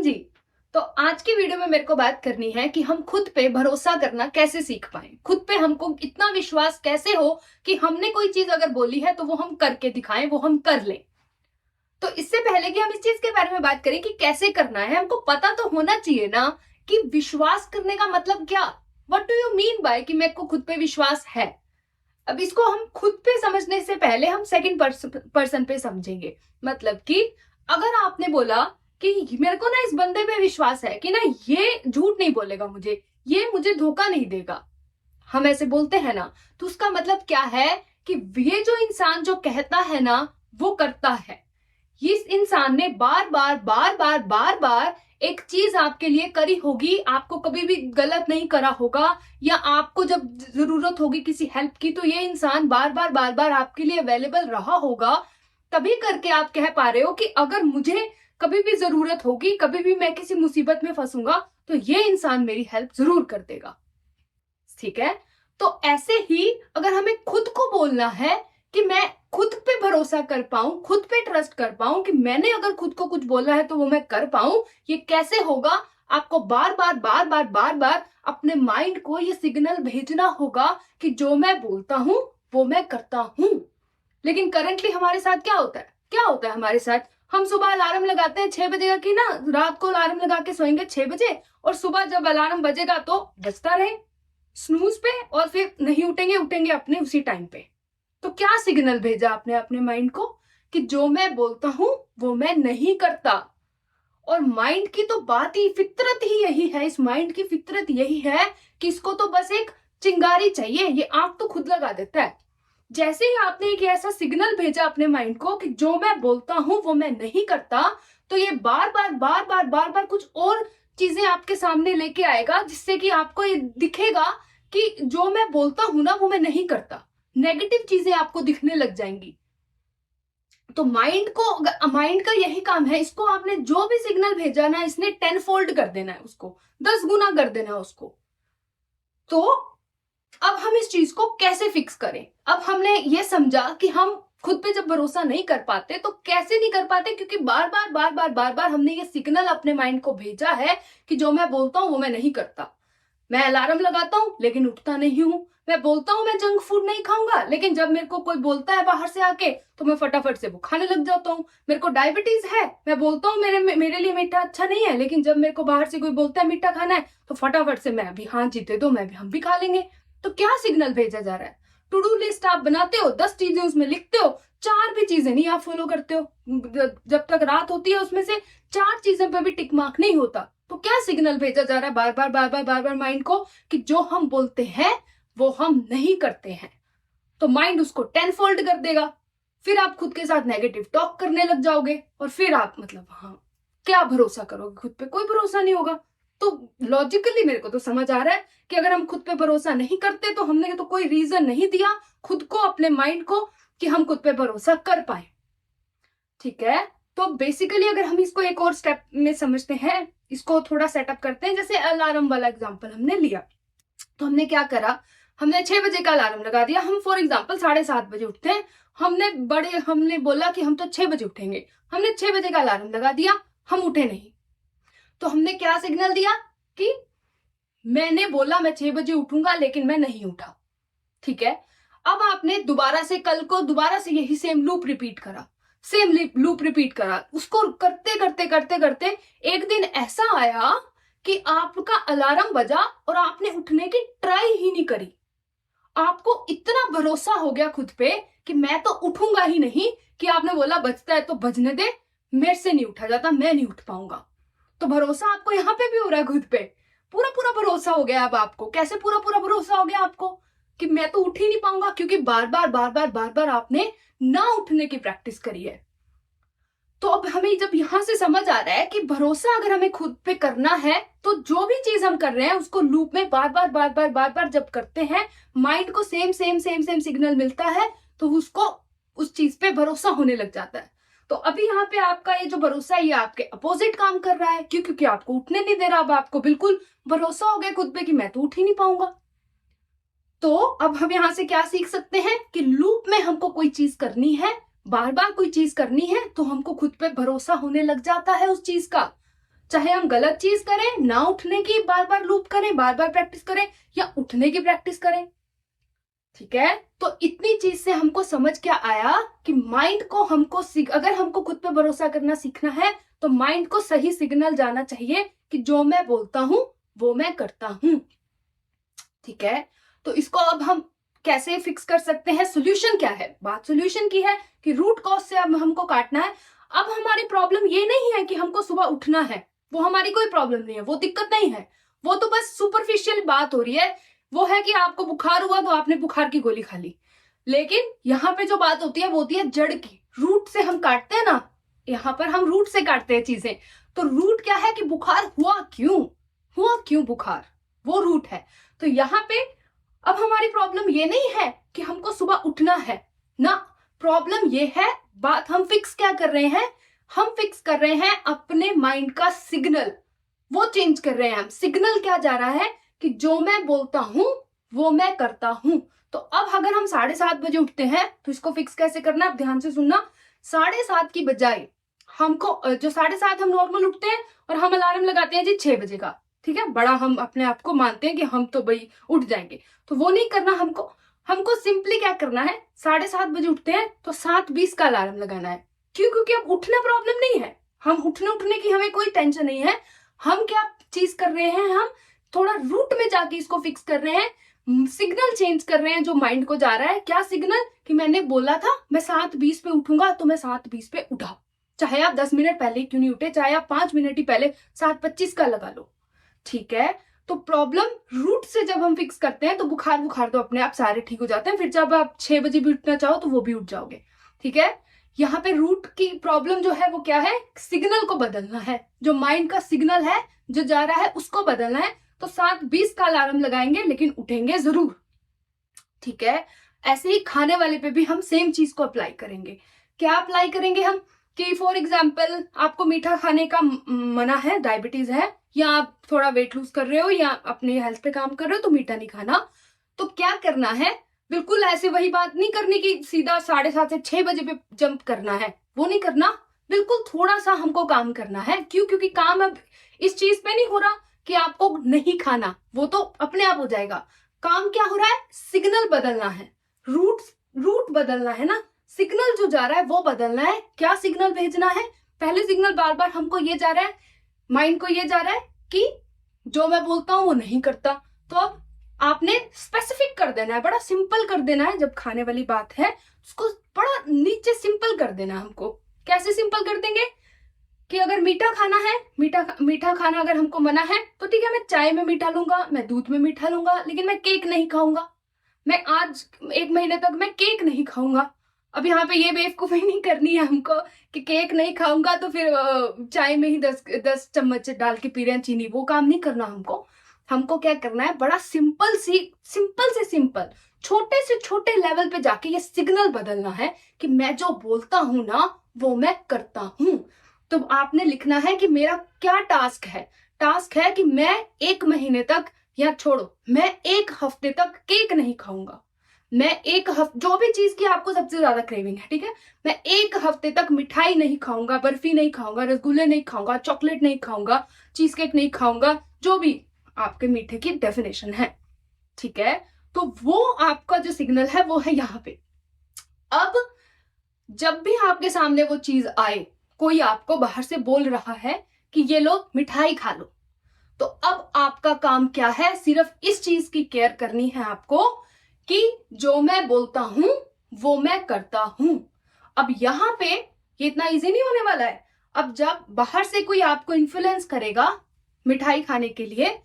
जी। तो आज की वीडियो में मेरे को बात करनी है कि हम खुद पे भरोसा करना कैसे सीख पाए, खुद पे हमको इतना विश्वास कैसे हो कि हमने कोई चीज अगर बोली है तो वो हम करके दिखाएं, वो हम कर लें। तो इससे पहले कि हम इस चीज के बारे में बात करें कि कैसे करना है, हमको पता तो होना चाहिए ना कि विश्वास करने का मतलब क्या। What do you mean by कि मेरे को खुद पे विश्वास है। अब इसको हम खुद पे समझने से पहले हम सेकंड पर्सन पे समझेंगे। मतलब कि अगर आपने बोला कि मेरे को ना इस बंदे पे विश्वास है कि ना ये झूठ नहीं बोलेगा मुझे, ये मुझे धोखा नहीं देगा, हम ऐसे बोलते हैं ना, तो उसका मतलब क्या है कि ये जो इंसान जो कहता है ना वो करता है। इस इंसान ने बार बार बार बार बार बार एक चीज आपके लिए करी होगी, आपको कभी भी गलत नहीं करा होगा, या आपको जब जरूरत होगी किसी हेल्प की तो ये इंसान बार बार बार बार आपके लिए अवेलेबल रहा होगा। तभी करके आप कह पा रहे हो कि अगर मुझे कभी भी जरूरत होगी, कभी भी मैं किसी मुसीबत में फंसूंगा तो ये इंसान मेरी हेल्प जरूर कर देगा। ठीक है, तो ऐसे ही अगर हमें खुद को बोलना है कि मैं खुद पे भरोसा कर पाऊं, खुद पे ट्रस्ट कर पाऊं कि मैंने अगर खुद को कुछ बोला है तो वो मैं कर पाऊं, ये कैसे होगा। आपको बार बार बार बार बार बार अपने माइंड को ये सिग्नल भेजना होगा कि जो मैं बोलता हूं वो मैं करता हूं। लेकिन करंटली हमारे साथ क्या होता है हमारे साथ, हम सुबह अलार्म लगाते हैं 6 बजे का कि ना रात को अलार्म लगा के सोएंगे 6 बजे, और सुबह जब अलार्म बजेगा तो बजता रहे स्नूज पे, और फिर नहीं उठेंगे, उठेंगे अपने उसी टाइम पे। तो क्या सिग्नल भेजा आपने अपने माइंड को कि जो मैं बोलता हूं वो मैं नहीं करता। और माइंड की तो बात ही, फितरत ही यही है, इस माइंड की फितरत यही है कि इसको तो बस एक चिंगारी चाहिए, ये आंख तो खुद लगा देता है। जैसे ही आपने एक ऐसा सिग्नल भेजा अपने माइंड को कि जो मैं बोलता हूं वो मैं नहीं करता, तो ये बार बार बार बार बार बार कुछ और चीजें आपके सामने लेके आएगा, जिससे कि आपको ये दिखेगा कि जो मैं बोलता हूं ना वो मैं नहीं करता। नेगेटिव चीजें आपको दिखने लग जाएंगी। तो माइंड का यही काम है, इसको आपने जो भी सिग्नल भेजा ना इसने 10 फोल्ड कर देना है, उसको 10 गुना कर देना है उसको। तो अब हम इस चीज को कैसे फिक्स करें। अब हमने ये समझा कि हम खुद पे जब भरोसा नहीं कर पाते तो कैसे नहीं कर पाते, क्योंकि बार बार बार बार बार बार हमने ये सिग्नल अपने माइंड को भेजा है कि जो मैं बोलता हूं वो मैं नहीं करता। मैं अलार्म लगाता हूं लेकिन उठता नहीं हूं। मैं बोलता हूं मैं जंक फूड नहीं खाऊंगा, लेकिन जब मेरे को कोई बोलता है बाहर से आके तो मैं फटाफट से वो खाने लग जाता हूं। मेरे को डायबिटीज है, मैं बोलता हूं मेरे लिए मीठा अच्छा नहीं है, लेकिन जब मेरे को बाहर से कोई बोलता है मीठा खाना है तो फटाफट से मैं भी, हाँ जीते दो, हम भी खा लेंगे। तो क्या सिग्नल भेजा जा रहा है। टू डू लिस्ट आप बनाते हो, 10 चीजें उसमें लिखते हो, 4 भी चीजें नहीं आप फॉलो करते हो। जब तक रात होती है उसमें से 4 चीजों पे भी टिक मार्क नहीं होता। तो क्या सिग्नल भेजा जा रहा है बार बार बार बार बार बार माइंड को कि जो हम बोलते हैं वो हम नहीं करते हैं। तो माइंड उसको 10 फोल्ड कर देगा। फिर आप खुद के साथ नेगेटिव टॉक करने लग जाओगे, और फिर आप हाँ क्या भरोसा करोगे खुद पे, कोई भरोसा नहीं होगा। तो लॉजिकली मेरे को तो समझ आ रहा है कि अगर हम खुद पे भरोसा नहीं करते तो हमने तो कोई रीजन नहीं दिया खुद को, अपने माइंड को, कि हम खुद पे भरोसा कर पाए। ठीक है, तो बेसिकली अगर हम इसको एक और स्टेप में समझते हैं, इसको थोड़ा सेटअप करते हैं। जैसे अलार्म वाला एग्जांपल हमने लिया, तो हमने क्या करा, हमने 6 बजे का अलार्म लगा दिया। हम फॉर एग्जांपल 7:30 बजे उठते हैं, हमने बोला कि हम तो 6 बजे उठेंगे, हमने 6 बजे का अलार्म लगा दिया, हम उठे नहीं। तो हमने क्या सिग्नल दिया कि मैंने बोला मैं 6 बजे उठूंगा लेकिन मैं नहीं उठा। ठीक है, अब आपने कल को दोबारा से यही सेम लूप रिपीट करा, उसको करते करते करते करते एक दिन ऐसा आया कि आपका अलार्म बजा और आपने उठने की ट्राई ही नहीं करी। आपको इतना भरोसा हो गया खुद पे कि मैं तो उठूंगा ही नहीं, कि आपने बोला बजता है तो बजने दे, मेरे से नहीं उठा जाता, मैं नहीं उठ पाऊंगा। तो भरोसा आपको यहाँ पे भी हो रहा है खुद पे, पूरा पूरा भरोसा हो गया। अब आपको कैसे पूरा पूरा भरोसा हो गया आपको कि मैं तो उठ ही नहीं पाऊंगा, क्योंकि बार बार बार बार बार बार आपने ना उठने की प्रैक्टिस करी है। तो अब हमें जब यहां से समझ आ रहा है कि भरोसा अगर हमें खुद पे करना है तो जो भी चीज हम कर रहे हैं उसको लूप में बार बार बार बार बार बार जब करते हैं, माइंड को same same same same signal मिलता है, तो उसको उस चीज पे भरोसा होने लग जाता है। तो अभी यहाँ पे आपका ये जो भरोसा है ये आपके अपोजिट काम कर रहा है, क्योंकि आपको उठने नहीं दे रहा। अब आपको बिल्कुल भरोसा हो गया खुद पे कि मैं तो उठ ही नहीं पाऊंगा। तो अब हम यहाँ से क्या सीख सकते हैं कि लूप में हमको कोई चीज करनी है, बार बार कोई चीज करनी है, तो हमको खुद पे भरोसा होने लग जाता है उस चीज का। चाहे हम गलत चीज करें, ना उठने की बार बार लूप करें, बार बार प्रैक्टिस करें, या उठने की प्रैक्टिस करें। ठीक है, तो इतनी चीज से हमको समझ क्या आया कि माइंड को हमको अगर हमको खुद पे भरोसा करना सीखना है तो माइंड को सही सिग्नल जाना चाहिए कि जो मैं बोलता हूं वो मैं करता हूं। ठीक है, तो इसको अब हम कैसे फिक्स कर सकते हैं? सोल्यूशन क्या है? बात सोल्यूशन की है कि रूट कॉज से अब हमको काटना है। अब हमारी प्रॉब्लम ये नहीं है कि हमको सुबह उठना है, वो हमारी कोई प्रॉब्लम नहीं है, वो दिक्कत नहीं है, वो तो बस सुपरफिशियल बात हो रही है। वो है कि आपको बुखार हुआ तो आपने बुखार की गोली खा ली, लेकिन यहाँ पे जो बात होती है वो होती है जड़ की। रूट से हम काटते हैं ना, यहाँ पर हम रूट से काटते हैं चीजें। तो रूट क्या है कि बुखार हुआ क्यों बुखार, वो रूट है। तो यहाँ पे अब हमारी प्रॉब्लम ये नहीं है कि हमको सुबह उठना है ना, प्रॉब्लम ये है, बात हम फिक्स क्या कर रहे हैं? हम फिक्स कर रहे हैं अपने माइंड का सिग्नल, वो चेंज कर रहे हैं हम। सिग्नल क्या जा रहा है कि जो मैं बोलता हूं वो मैं करता हूं। तो अब अगर हम 7:30 बजे उठते हैं तो इसको फिक्स कैसे करना है? ध्यान से सुनना। 7:30 की बजाय हमको जो 7:30 हम नॉर्मल उठते हैं और हम अलार्म लगाते हैं जी 6 बजे का, ठीक है, बड़ा हम अपने आप को मानते हैं कि हम तो भाई उठ जाएंगे, तो वो नहीं करना हमको सिंपली क्या करना है? 7:30 बजे उठते हैं तो 7:20 का अलार्म लगाना है। क्यों? क्योंकि अब उठना प्रॉब्लम नहीं है, हम उठने की हमें कोई टेंशन नहीं है। हम क्या चीज कर रहे हैं? हम थोड़ा रूट में जाके इसको फिक्स कर रहे हैं, सिग्नल चेंज कर रहे हैं जो माइंड को जा रहा है। क्या सिग्नल? कि मैंने बोला था मैं 7:20 पे उठूंगा, तो मैं 7:20 पे उठा। चाहे आप 10 मिनट पहले क्यों नहीं उठे, चाहे आप 5 मिनट ही पहले 7:25 का लगा लो। ठीक है, तो प्रॉब्लम रूट से जब हम फिक्स करते हैं तो बुखार तो अपने आप सारे ठीक हो जाते हैं। फिर जब आप 6 बजे भी उठना चाहो तो वो भी उठ जाओगे। ठीक है, यहाँ पे रूट की प्रॉब्लम जो है वो क्या है? सिग्नल को बदलना है, जो माइंड का सिग्नल है जो जा रहा है उसको बदलना है। तो 7:20 का अलार्म लगाएंगे लेकिन उठेंगे जरूर। ठीक है, ऐसे ही खाने वाले पे भी हम सेम चीज को अप्लाई करेंगे। क्या अप्लाई करेंगे हम? कि फॉर एग्जाम्पल आपको मीठा खाने का मना है, डायबिटीज है, या आप थोड़ा वेट लूज कर रहे हो या अपने हेल्थ पे काम कर रहे हो, तो मीठा नहीं खाना। तो क्या करना है? बिल्कुल ऐसे वही बात नहीं करनी कि सीधा 7:30 से 6 बजे पे जंप करना है, वो नहीं करना। बिल्कुल थोड़ा सा हमको काम करना है। क्यों? क्योंकि काम अब इस चीज पे नहीं हो रहा कि आपको नहीं खाना, वो तो अपने आप हो जाएगा। काम क्या हो रहा है? सिग्नल बदलना है, रूट बदलना है ना, सिग्नल जो जा रहा है वो बदलना है। क्या सिग्नल भेजना है? पहले सिग्नल बार बार हमको ये जा रहा है, माइंड को ये जा रहा है कि जो मैं बोलता हूं वो नहीं करता। तो अब आपने स्पेसिफिक कर देना है, बड़ा सिंपल कर देना है। जब खाने वाली बात है उसको बड़ा नीचे सिंपल कर देना है हमको। कैसे सिंपल कर देंगे? कि अगर मीठा खाना है, मीठा खाना अगर हमको मना है तो ठीक है, मैं चाय में मीठा लूंगा, मैं दूध में मीठा लूंगा, लेकिन मैं केक नहीं खाऊंगा। मैं आज 1 महीने तक मैं केक नहीं खाऊंगा। अब यहाँ पे ये बेवकूफी नहीं करनी है हमको कि केक नहीं खाऊंगा तो फिर चाय में ही 10 चम्मच डाल के पी रहे हैं चीनी, वो काम नहीं करना हमको क्या करना है? बड़ा सिंपल से सिंपल छोटे से छोटे लेवल पे जाके ये सिग्नल बदलना है कि मैं जो बोलता हूं ना वो मैं करता हूं। तो आपने लिखना है कि मेरा क्या टास्क है। टास्क है कि मैं 1 महीने तक, या छोड़ो, मैं 1 हफ्ते तक केक नहीं खाऊंगा। मैं 1 हफ्ते, जो भी चीज की आपको सबसे ज्यादा क्रेविंग है, ठीक है, मैं 1 हफ्ते तक मिठाई नहीं खाऊंगा, बर्फी नहीं खाऊंगा, रसगुल्ले नहीं खाऊंगा, चॉकलेट नहीं खाऊंगा, चीज केक नहीं खाऊंगा, जो भी आपके मीठे की डेफिनेशन है। ठीक है, तो वो आपका जो सिग्नल है वो है यहाँ पे। अब जब भी आपके सामने वो चीज आए, कोई आपको बाहर से बोल रहा है कि ये लो मिठाई खा लो, तो अब आपका काम क्या है? सिर्फ इस चीज की केयर करनी है आपको कि जो मैं बोलता हूं वो मैं करता हूं। अब यहाँ पे ये इतना इजी नहीं होने वाला है। अब जब बाहर से कोई आपको इन्फ्लुएंस करेगा मिठाई खाने के लिए,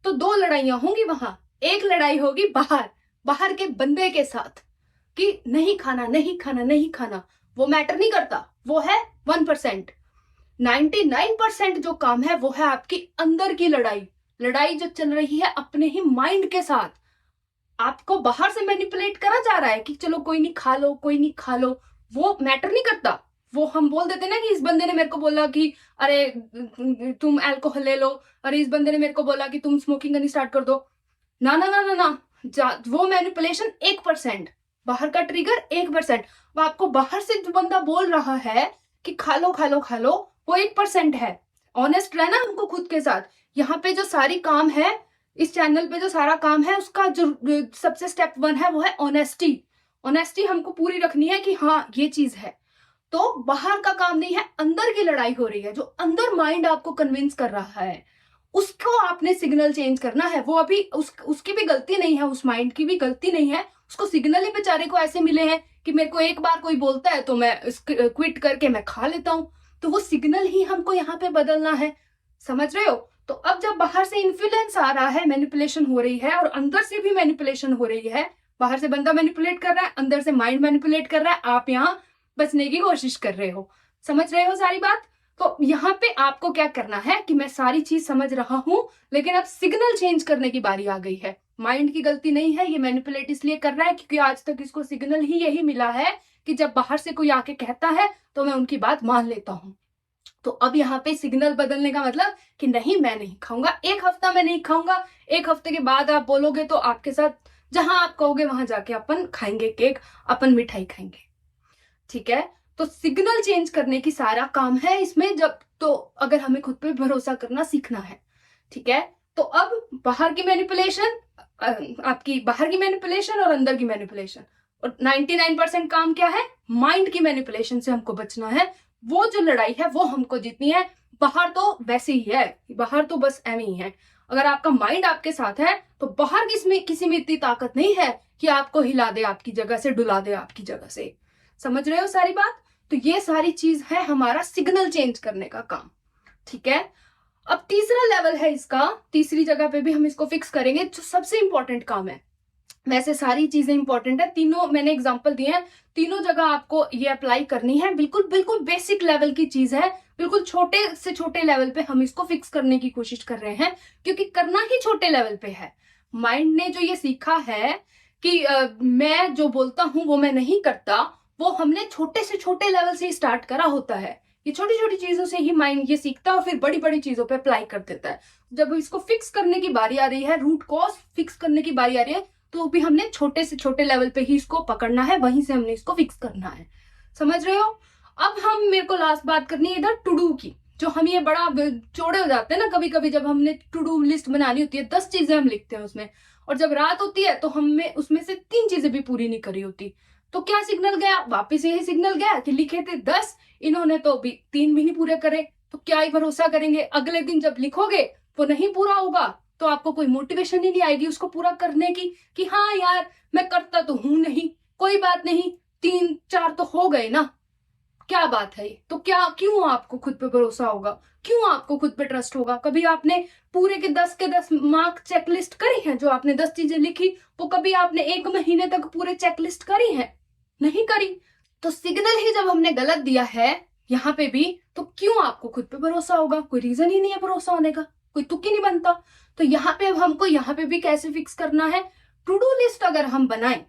तो 2 लड़ाइयां होंगी वहां। एक लड़ाई होगी बाहर के बंदे के साथ कि नहीं खाना नहीं खाना नहीं खाना, वो मैटर नहीं करता, वो है 1%। 99% जो काम है वो है आपकी अंदर की लड़ाई जो चल रही है अपने ही माइंड के साथ। आपको बाहर से मैनिपुलेट करा जा रहा है कि चलो कोई नहीं खा लो, कोई नहीं खा लो, वो मैटर नहीं करता। वो हम बोल देते ना कि इस बंदे ने मेरे को बोला कि अरे तुम अल्कोहल ले लो, अरे इस बंदे ने मेरे को बोला कि तुम स्मोकिंग करनी स्टार्ट कर दो। ना ना ना ना ना, वो मैनिपुलेशन 1%, बाहर का ट्रिगर 1%। वो आपको बाहर से जो बंदा बोल रहा है कि खा लो खा लो खा लो, वो 1% है। ऑनेस्ट रहना हमको खुद के साथ। यहाँ पे जो सारी काम है, इस चैनल पे जो सारा काम है, उसका जो सबसे स्टेप 1 है वो है ऑनेस्टी। ऑनेस्टी हमको पूरी रखनी है कि हाँ ये चीज है। तो बाहर का काम नहीं है, अंदर की लड़ाई हो रही है। जो अंदर माइंड आपको कन्विंस कर रहा है उसको आपने सिग्नल चेंज करना है। वो अभी उसकी भी गलती नहीं है, उस माइंड की भी गलती नहीं है। उसको सिग्नल ही बेचारे को ऐसे मिले हैं कि मेरे को एक बार कोई बोलता है तो मैं क्विट करके मैं खा लेता हूं। तो वो सिग्नल ही हमको यहाँ पे बदलना है, समझ रहे हो। तो अब जब बाहर से इन्फ्लुएंस आ रहा है, मैनिपुलेशन हो रही है और अंदर से भी मैनिपुलेशन हो रही है, बाहर से बंदा मैनिपुलेट कर रहा है, अंदर से माइंड मैनिपुलेट कर रहा है, आप यहाँ बचने की कोशिश कर रहे हो। समझ रहे हो सारी बात। तो यहाँ पे आपको क्या करना है कि मैं सारी चीज समझ रहा हूं, लेकिन अब सिग्नल चेंज करने की बारी आ गई है। माइंड की गलती नहीं है, ये मैनिपुलेट इसलिए कर रहा है क्योंकि आज तक इसको सिग्नल ही यही मिला है कि जब बाहर से कोई आके कहता है तो मैं उनकी बात मान लेता हूं। तो अब यहाँ पे सिग्नल बदलने का मतलब कि नहीं, मैं नहीं खाऊंगा, एक हफ्ता मैं नहीं खाऊंगा। एक हफ्ते के बाद आप बोलोगे तो आपके साथ जहां आप कहोगे वहां जाके अपन खाएंगे केक, अपन मिठाई खाएंगे, ठीक है। तो सिग्नल चेंज करने की सारा काम है इसमें। जब तो अगर हमें खुद पे भरोसा करना सीखना है, ठीक है। तो अब बाहर की मैनिपुलेशन, आपकी बाहर की मैनिपुलेशन और अंदर की मैनिपुलेशन, और 99% काम क्या है, माइंड की मैनिपुलेशन से हमको बचना है। वो जो लड़ाई है वो हमको जीतनी है। बाहर तो वैसे ही है, बाहर तो बस एवं ही है। अगर आपका माइंड आपके साथ है तो बाहर किसी में इतनी ताकत नहीं है कि आपको हिला दे आपकी जगह से, डुला दे आपकी जगह से। समझ रहे हो सारी बात। तो ये सारी चीज है हमारा सिग्नल चेंज करने का काम, ठीक है। अब तीसरा लेवल है इसका, तीसरी जगह पे भी हम इसको फिक्स करेंगे, जो सबसे इंपॉर्टेंट काम है। वैसे सारी चीजें इंपॉर्टेंट है, तीनों मैंने एग्जांपल दिए हैं, तीनों जगह आपको ये अप्लाई करनी है। बिल्कुल बिल्कुल बेसिक लेवल की चीज है, बिल्कुल छोटे से छोटे लेवल पे हम इसको फिक्स करने की कोशिश कर रहे हैं, क्योंकि करना ही छोटे लेवल पे है। माइंड ने जो ये सीखा है कि मैं जो बोलता हूं वो मैं नहीं करता, वो हमने छोटे से छोटे लेवल से ही स्टार्ट करा होता है। ये छोटी छोटी चीजों से ही माइंड ये सीखता है और फिर बड़ी बड़ी चीजों पे अप्लाई कर देता है। जब इसको फिक्स करने की बारी आ रही है, रूट कॉज फिक्स करने की बारी आ रही है, तो भी हमने छोटे से छोटे लेवल पे ही इसको पकड़ना है, वहीं से हमने इसको फिक्स करना है। समझ रहे हो। अब हम मेरे को लास्ट बात करनी है इधर टू डू की। जो हम ये बड़ा चौड़े हो जाते हैं ना कभी कभी, जब हमने टू डू लिस्ट बनानी होती है, 10 चीजें हम लिखते हैं उसमें, और जब रात होती है तो हमें उसमें से 3 चीजें भी पूरी नहीं करी होती। तो क्या सिग्नल गया, वापिस यही सिग्नल गया कि लिखे थे 10, इन्होंने तो अभी 3 भी नहीं पूरे करे। तो क्या ही भरोसा करेंगे, अगले दिन जब लिखोगे वो नहीं पूरा होगा तो आपको कोई मोटिवेशन ही नहीं आएगी उसको पूरा करने की, कि हाँ यार मैं करता तो हूं नहीं, कोई बात नहीं, 3-4 तो हो गए ना, क्या बात है। तो क्या, क्यों आपको खुद पे भरोसा होगा, क्यों आपको खुद पे ट्रस्ट होगा। कभी आपने पूरे के 10 के 10 मार्क चेकलिस्ट करी है, जो आपने 10 चीजें लिखी वो कभी आपने 1 महीने तक पूरे चेकलिस्ट करी है, नहीं करी। तो सिग्नल ही जब हमने गलत दिया है यहाँ पे भी, तो क्यों आपको खुद पे भरोसा होगा, कोई रीजन ही नहीं है भरोसा होने का, कोई तुक ही नहीं बनता। तो यहाँ पे अब हमको यहाँ पे भी कैसे फिक्स करना है, टू डू लिस्ट अगर हम बनाएं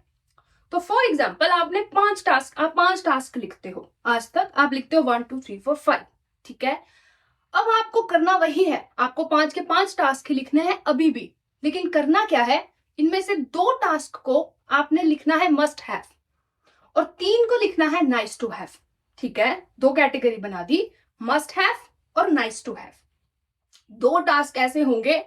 तो फॉर एग्जाम्पल आपने 5 टास्क, आप 5 टास्क लिखते हो, आज तक आप लिखते हो 1 2 3 4 5, ठीक है। अब आपको करना वही है, आपको 5 के 5 टास्क लिखने हैं अभी भी, लेकिन करना क्या है, इनमें से 2 टास्क को आपने लिखना है मस्ट हैव और 3 को लिखना है नाइस टू हैव, ठीक है। 2 कैटेगरी बना दी, मस्ट हैव और नाइस टू हैव। 2 टास्क ऐसे होंगे,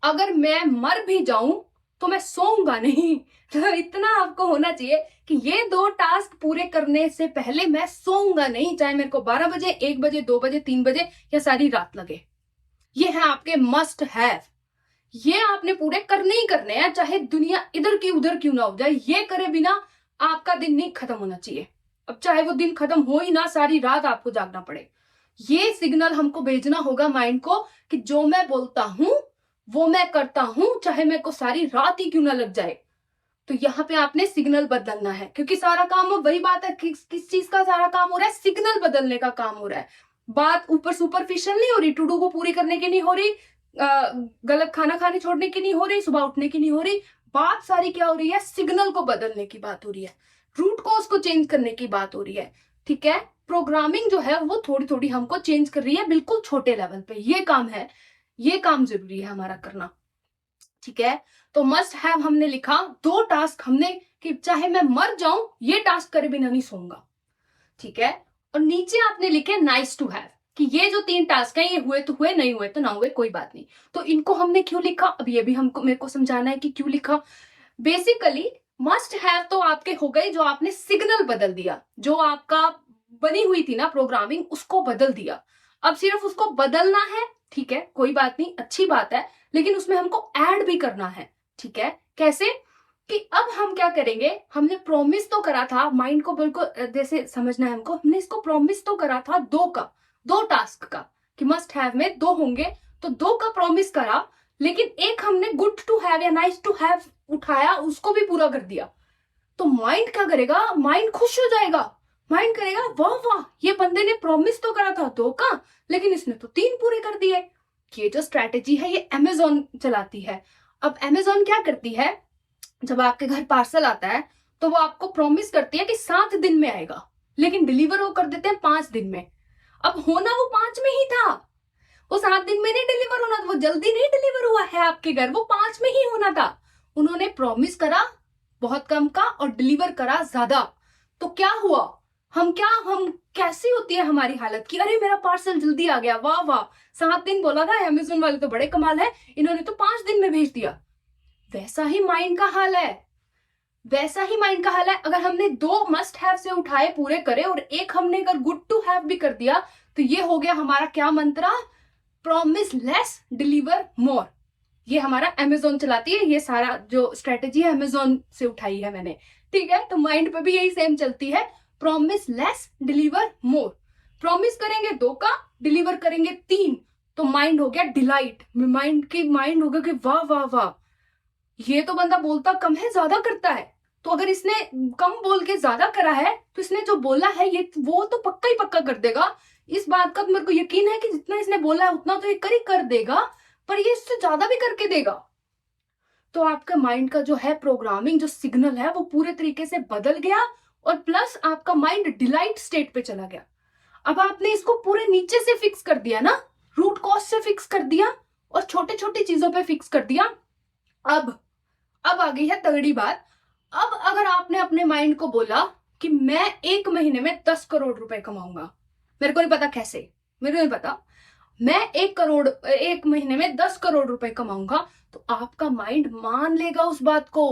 अगर मैं मर भी जाऊं तो मैं सोऊंगा नहीं। तो इतना आपको होना चाहिए कि ये 2 टास्क पूरे करने से पहले मैं सोऊंगा नहीं, चाहे मेरे को 12 बजे, 1 बजे, 2 बजे, 3 बजे या सारी रात लगे। ये है आपके मस्ट हैव, ये आपने पूरे करने ही करने हैं, चाहे दुनिया इधर की उधर क्यों ना हो जाए, ये करे बिना आपका दिन नहीं खत्म होना चाहिए। अब चाहे वो दिन खत्म हो ही ना, सारी रात आपको जागना पड़े, ये सिग्नल हमको भेजना होगा माइंड को कि जो मैं बोलता हूं वो मैं करता हूं, चाहे मेरे को सारी रात ही क्यों ना लग जाए। तो यहाँ पे आपने सिग्नल बदलना है, क्योंकि सारा काम वही बात है, किस चीज का सारा काम हो रहा है, सिग्नल बदलने का काम हो रहा है। बात ऊपर सुपरफिशियल नहीं हो रही, टू डू को पूरी करने की नहीं हो रही, गलत खाना खाने छोड़ने की नहीं हो रही, सुबह उठने की नहीं हो रही, बात सारी क्या हो रही है, सिग्नल को बदलने की बात हो रही है, रूट कॉज को चेंज करने की बात हो रही है, ठीक है। प्रोग्रामिंग जो है वो थोड़ी थोड़ी हमको चेंज कर रही है, बिल्कुल छोटे लेवल पे ये काम है, ये काम जरूरी है हमारा करना, ठीक है। तो मस्ट हैव हमने लिखा, 2 टास्क हमने कि चाहे मैं मर जाऊं ये टास्क करे बिना नहीं सोऊंगा, ठीक है। और नीचे आपने लिखे नाइस टू हैव, कि ये जो 3 टास्क हैं ये हुए तो हुए, नहीं हुए तो ना हुए, कोई बात नहीं। तो इनको हमने क्यों लिखा, अब ये भी हमको मेरे को समझाना है कि क्यों लिखा। बेसिकली मस्ट हैव तो आपके हो गए जो आपने सिग्नल बदल दिया, जो आपका बनी हुई थी ना प्रोग्रामिंग, उसको बदल दिया। अब सिर्फ उसको बदलना है, ठीक है, कोई बात नहीं, अच्छी बात है, लेकिन उसमें हमको ऐड भी करना है, ठीक है। कैसे कि अब हम क्या करेंगे, हमने प्रॉमिस तो करा था माइंड को, बिल्कुल जैसे समझना है हमको, हमने इसको प्रॉमिस तो करा था 2 का, 2 टास्क का, कि मस्ट हैव में 2 होंगे, तो 2 का प्रॉमिस करा, लेकिन एक हमने गुड टू हैव या नाइस टू हैव उठाया, उसको भी पूरा कर दिया। तो माइंड क्या करेगा, माइंड खुश हो जाएगा, माइंड करेगा वाह वाह, ये बंदे ने प्रॉमिस तो करा था 2 का, लेकिन इसने तो 3 पूरे कर दिए। ये जो स्ट्रैटेजी है ये अमेजोन चलाती है। अब अमेजोन क्या करती है, जब आपके घर पार्सल आता है तो वो आपको प्रॉमिस करती है कि 7 दिन में आएगा, लेकिन डिलीवर वो कर देते हैं 5 दिन में। अब होना वो 5 में ही था, वो 7 दिन में नहीं डिलीवर होना था, वो जल्दी नहीं डिलीवर हुआ है आपके घर, वो 5 में ही होना था। उन्होंने प्रॉमिस करा बहुत कम का और डिलीवर करा ज्यादा। तो क्या हुआ, हम कैसी होती है हमारी हालत कि अरे मेरा पार्सल जल्दी आ गया, वाह वाह, 7 दिन बोला था, अमेज़न वाले तो बड़े कमाल है, इन्होंने तो 5 दिन में भेज दिया। वैसा ही माइंड का हाल है, वैसा ही माइंड का हाल है। अगर हमने 2 मस्ट हैव से उठाए पूरे करे और एक हमने अगर गुड टू हैव भी कर दिया, तो ये हो गया हमारा क्या मंत्रा, प्रॉमिस लेस डिलीवर मोर। ये हमारा अमेज़न चलाती है, ये सारा जो स्ट्रेटेजी है अमेज़न से उठाई है मैंने, ठीक है। तो माइंड पे भी यही सेम चलती है, प्रॉमिस लेस डिलीवर मोर। प्रॉमिस करेंगे 2 का, डिलीवर करेंगे 3, तो माइंड हो गया डिलाइट, माइंड हो गया कि वाह वाह वाह, ये तो बंदा बोलता कम है ज्यादा करता है। तो अगर इसने कम बोल के ज्यादा करा है, तो इसने जो बोला है ये वो तो पक्का ही पक्का कर देगा। इस बात का तो मेरे को यकीन है कि जितना इसने बोला है उतना तो ये कर देगा, पर ये इससे ज्यादा भी करके देगा। तो आपका माइंड का जो है प्रोग्रामिंग, जो सिग्नल है वो पूरे तरीके से बदल गया, और प्लस आपका माइंड डिलाइट स्टेट पे चला गया। अब आपने इसको पूरे नीचे से फिक्स कर दिया ना, रूट कॉज से फिक्स कर दिया और छोटे छोटे चीजों पे फिक्स कर दिया। अब आ गई है तगड़ी बात। अब अगर आपने अपने माइंड को बोला कि मैं 1 महीने में 10 करोड़ रुपए कमाऊंगा, मेरे को नहीं पता कैसे, मेरे को नहीं पता, मैं 1 महीने में 10 करोड़ रुपए कमाऊंगा, तो आपका माइंड मान लेगा उस बात को।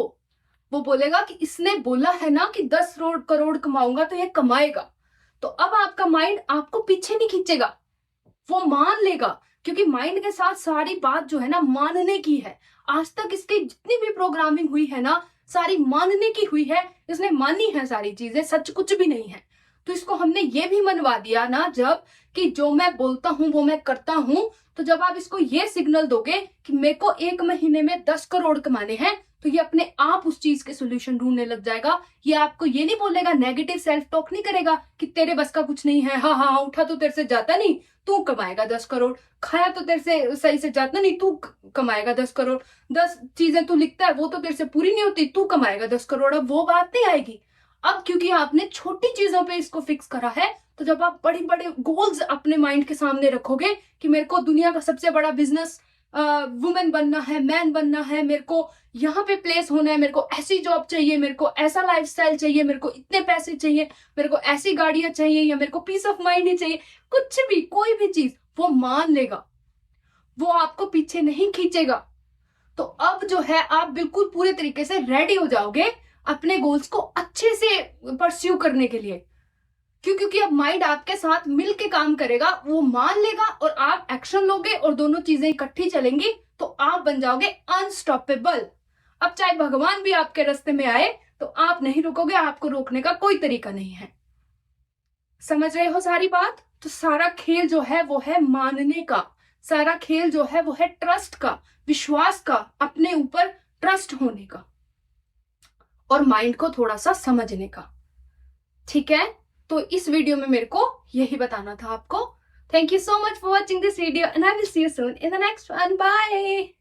वो बोलेगा कि इसने बोला है ना कि 10 करोड़ कमाऊंगा, तो ये कमाएगा। तो अब आपका माइंड आपको पीछे नहीं खींचेगा, वो मान लेगा, क्योंकि माइंड के साथ सारी बात जो है ना मानने की है। आज तक इसकी जितनी भी प्रोग्रामिंग हुई है ना, सारी मानने की हुई है, इसने मानी है सारी चीजें, सच कुछ भी नहीं है। तो इसको हमने ये भी मनवा दिया ना जब, कि जो मैं बोलता हूं वो मैं करता हूं। तो जब आप इसको ये सिग्नल दोगे कि मेरे को 1 महीने में 10 करोड़ कमाने हैं, तो ये अपने आप उस चीज के सोल्यूशन ढूंढने लग जाएगा। ये आपको ये नहीं बोलेगा, नेगेटिव सेल्फ टॉक नहीं करेगा कि तेरे बस का कुछ नहीं है, हाँ हाँ उठा तो तेरे से जाता नहीं, तू कमाएगा 10 करोड़, खाया तो तेरे से सही से जाता नहीं, तू कमाएगा 10 करोड़, 10 चीजें तू लिखता है वो तो तेरे से पूरी नहीं होती, तू कमाएगा 10 करोड़। अब वो बात नहीं आएगी। अब क्योंकि आपने छोटी चीजों पे इसको फिक्स करा है, तो जब आप बड़े बड़े गोल्स अपने माइंड के सामने रखोगे कि मेरे को दुनिया का सबसे बड़ा बिजनेस वुमेन बनना है, मैन बनना है, मेरे को यहाँ पे प्लेस होना है, मेरे को ऐसी जॉब चाहिए, मेरे को ऐसा लाइफस्टाइल चाहिए, मेरे को इतने पैसे चाहिए, मेरे को ऐसी गाड़ियां चाहिए, या मेरे को पीस ऑफ माइंड ही चाहिए, कुछ भी कोई भी चीज वो मान लेगा, वो आपको पीछे नहीं खींचेगा। तो अब जो है आप बिल्कुल पूरे तरीके से रेडी हो जाओगे अपने गोल्स को अच्छे से परस्यू करने के लिए। क्योंकि अब माइंड आपके साथ मिलके काम करेगा, वो मान लेगा और आप एक्शन लोगे और दोनों चीजें इकट्ठी चलेंगी, तो आप बन जाओगे अनस्टॉपेबल। अब चाहे भगवान भी आपके रास्ते में आए तो आप नहीं रुकोगे, आपको रोकने का कोई तरीका नहीं है। समझ रहे हो सारी बात? तो सारा खेल जो है वो है मानने का, सारा खेल जो है वो है ट्रस्ट का, विश्वास का, अपने ऊपर ट्रस्ट होने का, और माइंड को थोड़ा सा समझने का। ठीक है, तो इस वीडियो में मेरे को यही बताना था आपको। Thank you so much for watching this video and I will see you soon in the next one. Bye.